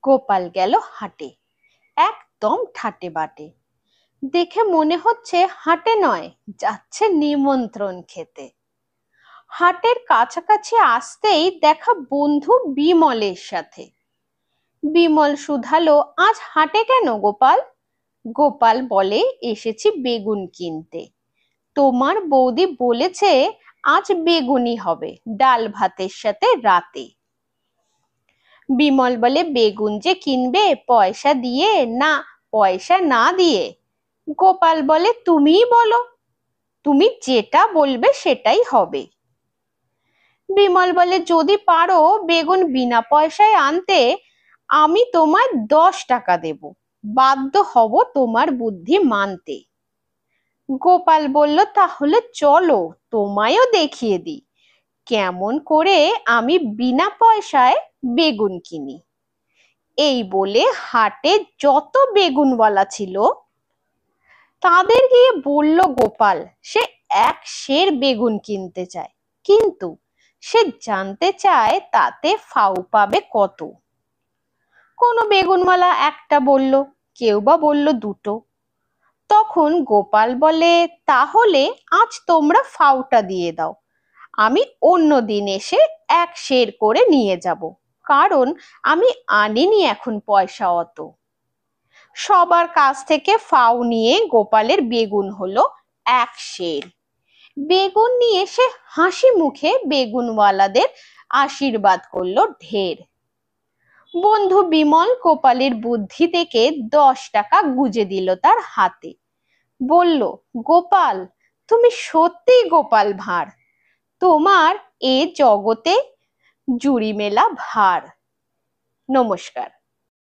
গোপাল গেল হাটে, একদম ঠাটে বাটে। দেখে মনে হচ্ছে হাটে নয়, যাচ্ছে নিমন্ত্রণ খেতে। হাটের কাছাকাছি আসতেই দেখা বন্ধু বিমলের সাথে। বিমল শুধালো, আজ হাটে কেন গোপাল? গোপাল বলে, এসেছি বেগুন কিনতে। তোমার বৌদি বলেছে আজ বেগুনি হবে ডাল ভাতের সাথে রাতে। বিমল বলে, বেগুন যে কিনবে পয়সা দিয়ে না পয়সা না দিয়ে? গোপাল বলে, তুমিই বলো, তুমি যেটা বলবে সেটাই হবে। বিমল বলে, যদি পারো বেগুন বিনা পয়সায় আনতে, আমি তোমায় 10 টাকা দেব, বাধ্য হব তোমার বুদ্ধি মানতে। গোপাল বলল, তাহলে চলো তোমায়ও দেখিয়ে দিই কেমন করে আমি বিনা পয়সায় বেগুন কিনি। এই বলে হাটে যত বেগুনওয়ালা ছিল তাদের গিয়ে বলল গোপাল সে 1 সের বেগুন কিনতে চায়, কিন্তু সে জানতে চায় তাতে ফাউ পাবে কত। কোনো বেগুনওয়ালা একটা বলল, কেউ বা বলল 2টো। তখন গোপাল বলে, তাহলে আজ তোমরা ফাউটা দিয়ে দাও, আমি অন্য দিন এসে 1 সের করে নিয়ে যাব, কারণ আমি আনিনি এখন পয়সা অত। সবার কাছ থেকে ফাউ নিয়ে গোপালের বেগুন হলো 1 সের। বেগুন নিয়ে সে হাসি মুখে বেগুনওয়ালাদের আশীর্বাদ করলো ঢের। বন্ধু বিমল গোপালের বুদ্ধি থেকে 10 টাকা গুজে দিল তার হাতে। বলল, গোপাল তুমি সত্যিই গোপাল ভাঁড়, তোমার এ জগতে জুড়ি মেলা ভার। নমস্কার।